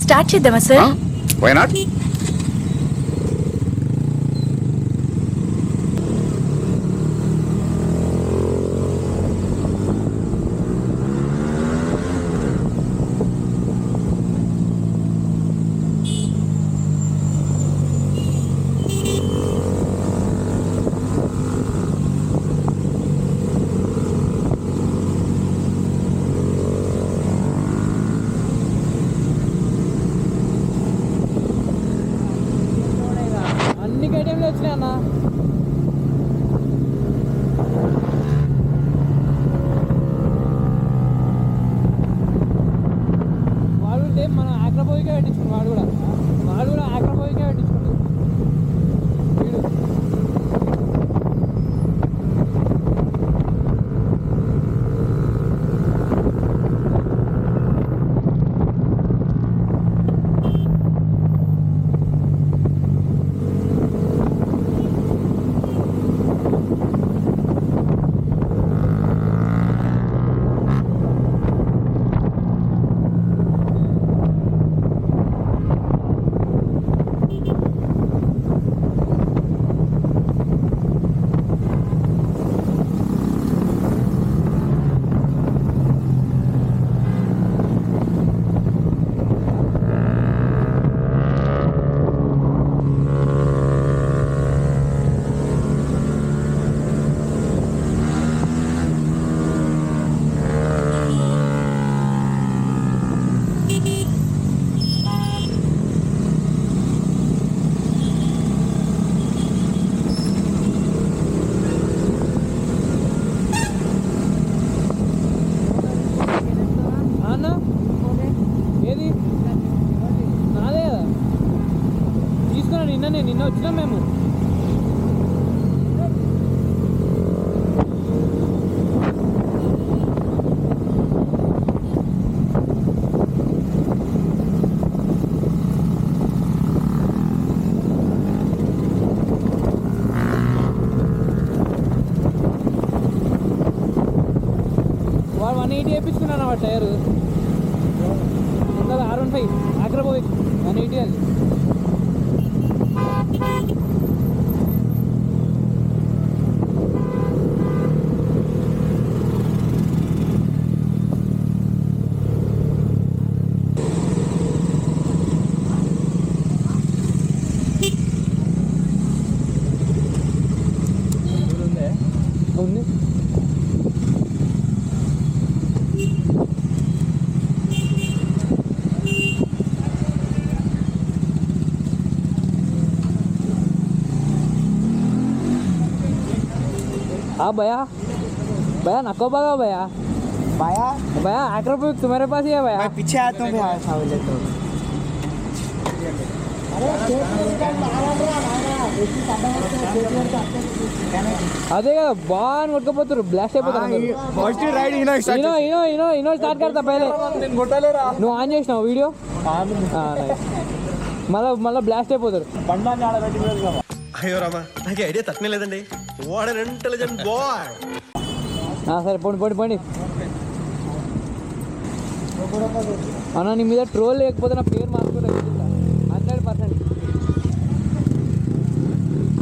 Start చేద్దామా sir? Why not? అన్ని కేటీఎంలు వచ్చినాయి అన్న. వాడు మన ఆక్రపోయికే పెట్టించుకుంటు వాడు కూడా ఆక్రపోయికే పెట్టించుకుంటు వీడు. అన్న ఏది నాదే కదా తీసుకున్నా. నిన్న వచ్చినాం మేము. వాడు 180 వేయించుకున్నాను వాడు టైరు. ఇంకా R15 ఆక్రపోయి 180 అది. ఉంది. हाँ भैया नको भगा भैया आक्रोपोविक तुम्हारे पास ही है भैया? मैं पीछे आता हूँ भैया बोले तो। అదే కదా బాగా కొట్టుకుపోతారు. బ్లాస్ట్ అయిపోతారు. స్టార్ట్ కడతా పైలే. నువ్వు ఆన్ చేసినావు వీడియో? మళ్ళీ బ్లాస్ట్ అయిపోతారు. అయ్యో రామా, నాకు ఐడియా తక్కువ లేదండి. What an intelligent boy. సరే పోండి అన్న. నీ మీద ట్రోల్ లేకపోతే నా పేరు మార్చుకుంటా 100%.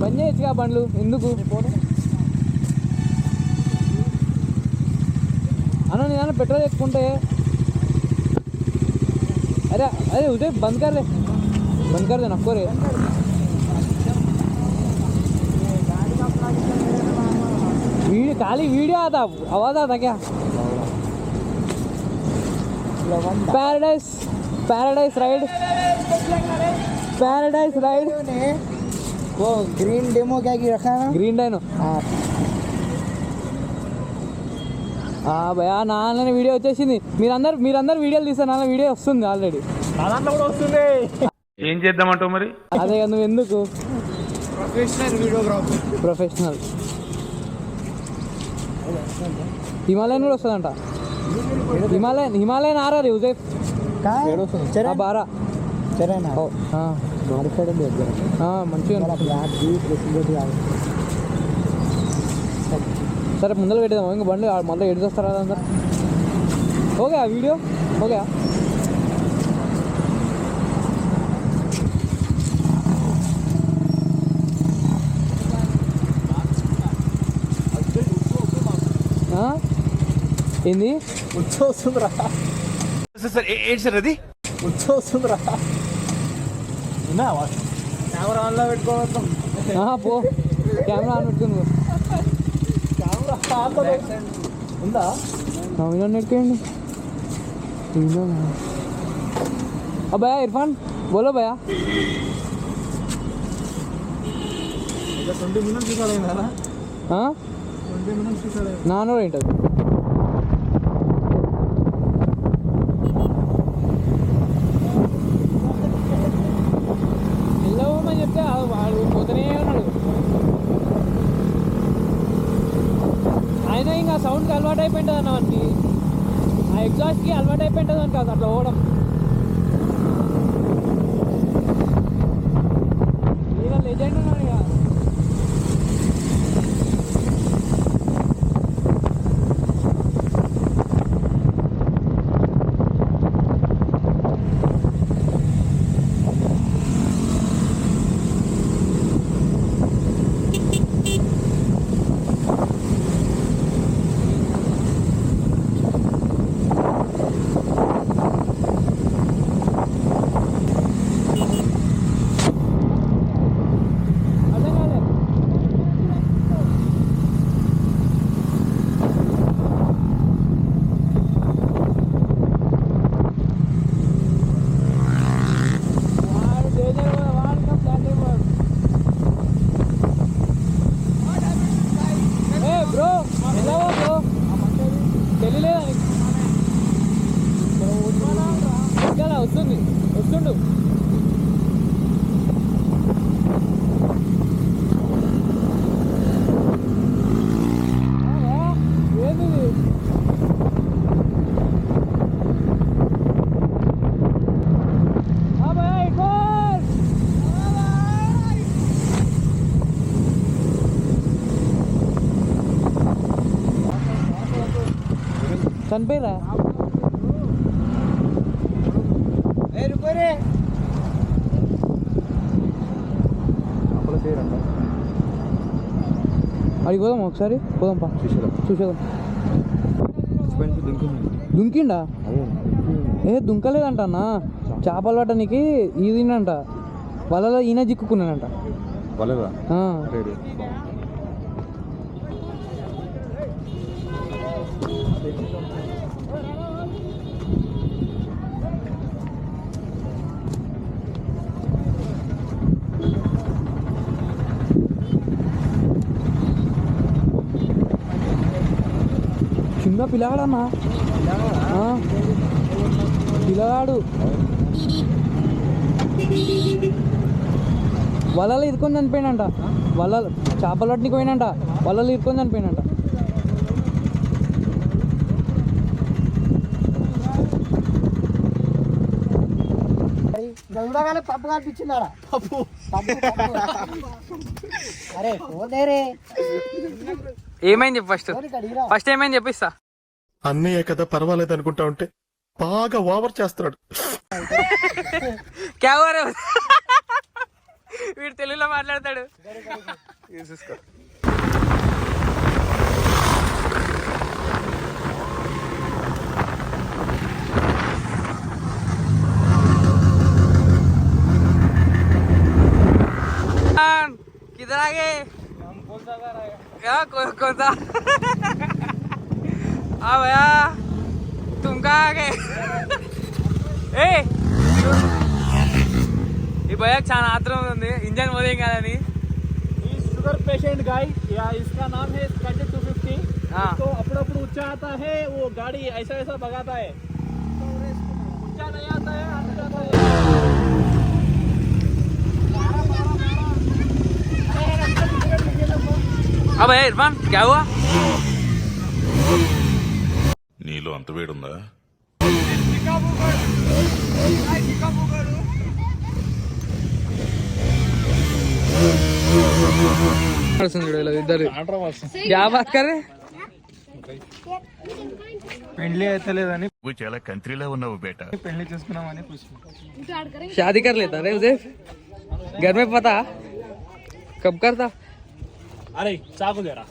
బంద్ చేయొచ్చుగా బండ్లు ఎందుకు అన్న? నేను పెట్రోల్ ఎక్కుంటే अरे उसे बंद कर दे नको रे. वीडियो खाली वीडियो आता, आवाज आता क्या? पैराडाइज राइड वो ग्रीन डेमो क्या की रखा है? Green dino. భయా నాన్న వీడియో వచ్చేసింది. మీరందరూ వీడియోలు తీస్తారు. నాన్న వీడియో వస్తుంది ఆల్రెడీ. ఏం చేద్దామంటావు మరి? అదే కదా, నువ్వు ఎందుకు ప్రొఫెషనల్. హిమాలయన్ కూడా వస్తుందంట. హిమాలయన్ ఆరా రే ఉజయ్ 12 మంచిగా. సరే ముందర పెట్టేద్దాం. ఇంకా బండి మళ్ళీ ఎటు వస్తారా అందరు? Okay video okay. ఏంది వస్తుందిరా సార్ ఏంటి సార్ అది వస్తుందిరా కెమెరా ఆన్లో పెట్టుకోవద్దాం పో కెమెరా ఆన్ పెట్టుకుంది కెమెరా ఆన్లో ఉందా వినోద్ నెట్టుకోండి భయ్యా ఇర్ఫాన్ బోలో భయ్యా 20 minutes చూసాడు 20 minutes చూసాడు నాన్నోడు ఏంటది వెళ్ళమని చెప్తే వాడు పోతూనే ఉన్నాడు. ఆయన ఇంకా సౌండ్కి అలవాటు అయిపోయింటుంది అన్న వానికి, ఆ ఎగ్జాస్ట్కి అలవాటు అయిపోయింటుంది అని కాదు అట్లా పోవడం. ఇక లెజెండ్ ఉన్నాడు ఇక. వస్తుంది వస్తుండు ఏంది చనిపోయిరా అడిగి పోదాం ఒకసారి పోదాం పా చూసేదాం. దుంకిండా దుంకలేదంట అన్న, చేపలు పట్టడానికి ఈదిండంట, వలలో ఈయన చిక్కుకున్నాడంట. చిన్న పిల్లగాడన్నా, పిల్లగాడు వలలో ఇరుకొని చనిపోయినంట, వలలో చేపలు పట్టనికి పోయినంట, వలలో ఇరుకొని చనిపోయినంట. పప్పు కనిపించిందాడా పప్పు అరే పోదేరే ఏమైంది ఫస్ట్ ఏమైంది చెప్పిస్తా. అన్నయ్య కదా పర్వాలేదు అనుకుంటా ఉంటే బాగా ఓవర్ చేస్తున్నాడు. వీడు తెలుగులో మాట్లాడతాడు. చూసుకో किधर आ गए? कौन सा हाँ भैया तुम कहाँ आ गए? ఈ భయ్యాకి చాలా ఆత్రం ఉంది, ఇంజన్ పోదేం కాదని. शुगर पेशेंट गाय या इसका नाम है स्कॉटर 250. तो अప్పుడు ऊंचा आता है, वो गाड़ी ऐसा ऐसा भगाता है, ऊंचा नहीं आता है, आता है. अब इरफान क्या हुआ? నీలో అంత వేడుందా? పెళ్లి అయితే లేదని నువ్వు చాలా కంట్రీలో ఉన్నావు బేట. పెళ్లి చేసుకున్నామని शादी कर लेता रे उसे घर में पता कब करता. అరే చాకు దేరా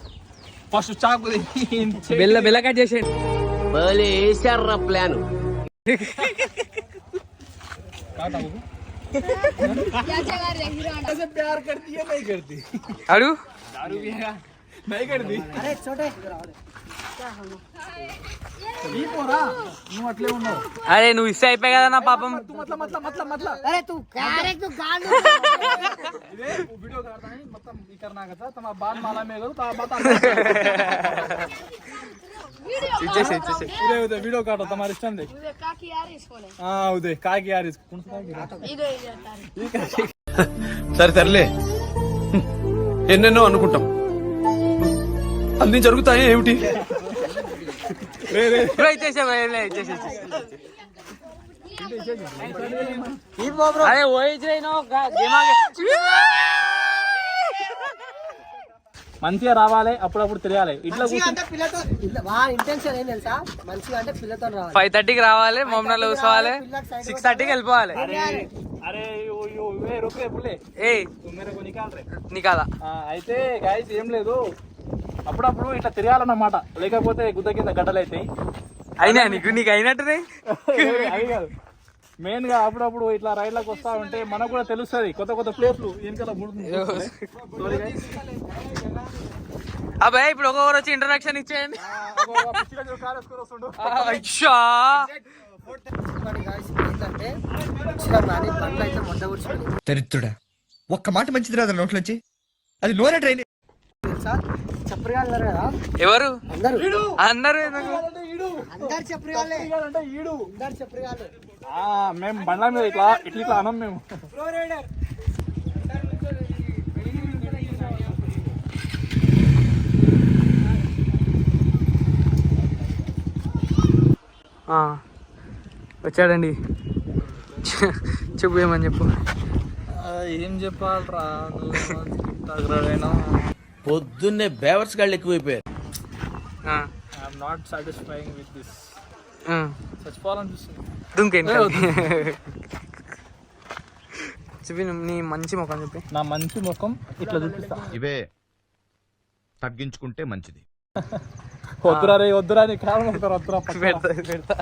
ఫస్ట్ చాకు బెల్ల కట్ చేసేయండి. వేసారా ప్లాన్ ऐसे प्यार करती है नहीं करती అడుగు दारू पिएगा नहीं करती ఈ పోరా నువ్వు అట్లే ఉన్నావు అరే నువ్వు ఇస్తే అయిపోయి కదా నా పాపం अरे तू इधे वो वीडियो करता है मतलब ये करना का था तुम बाद माला में करो तो आप बता ఇచ్చేసి उदे उदे वीडियो काटो तुम्हारे इष्टम देख हां उदे काय की यार इसको कौन सा సరే సర్లే ఎన్నెన్నో అనుకుంటాం అన్ని జరుగుతాయి ఏమిటి బ్రో ఇచ్చేసే ఇచ్చేసి అరే ఓయిజ్రైనో మంచిగా రావాలి అప్పుడప్పుడు తెలియాలి ఇట్లా ఇంటెన్షన్ ఏం తెలుసా మంచిగా అంటే పిల్లతో రావాలి 5:30కి రావాలి మమ్మల్ని కూర్చోవాలి 6:30కి వెళ్ళిపోవాలి అరే యో ఏ రుకే బుల్లే ఏ తు మేరే కో నికాల్ రే నీకాదా అయితే గైస్ ఏం లేదు అప్పుడప్పుడు ఇట్లా తిరగాలన్నమాట లేకపోతే గుద్ద కింద గడ్డలైతాయి అయినా నీకు అయినట్టునే అది కాదు మెయిన్ గా అప్పుడప్పుడు ఇట్లా రైడ్లకు వస్తా ఉంటే మనకు కూడా తెలుస్తుంది కొత్త కొత్త ప్లేస్లు వెనకాల అబ్బాయి ఇప్పుడు ఒక్కొక్కరు వచ్చి ఇంట్రడక్షన్ ఇచ్చేయండి అచ్చా ఏంటంటే వచ్చినాం కానీ బండ్లు అయితే మొట్ట కూర్చొని దరిద్రుడా ఒక్క మాట మంచిది రాదు నోట్లోంచి అది నోరే ట్రైన్ తెలుసా చెప్పరిగాళ్ళు కదా ఎవరు అందరూ అందరూ ఎందుకు అందరు చెప్పరిగాళ్ళే అంటే ఈడు అందరు చెప్పరిగాళ్ళు మేము బండ్ల మీద ఇట్లా ఇట్లా అనం మేము వచ్చాడండి చెప్పు ఏమని చెప్పు ఏం చెప్పాలరా తగ్గరాడైనా పొద్దున్నే బేవర్స్ గాళ్ళు ఎక్కువైపోయారు I'm not satisfying with this చచ్చిపోవాలనిపిస్తుంది దుంకేంటి చెప్పి నీ మంచి ముఖం చెప్పి నా మంచి ముఖం ఇట్లా చూపిస్తా ఇవే తగ్గించుకుంటే మంచిది వద్దురా రే వద్దురా నీ కారణం వద్దురా పెడతా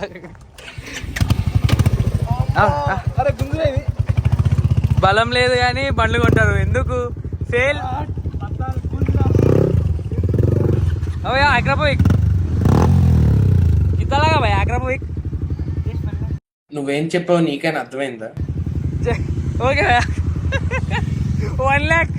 అరే గుంజురా ఇది బలం లేదు కానీ బండ్లు కొంటారు ఎందుకు సేల్ అవయా అగ్రపోయిక్ ఇతలాగా భయ అగ్రపోయిక్ నువ్వేం చెప్పావు నీకైనా అర్థమైందా ఓకే 1 lakh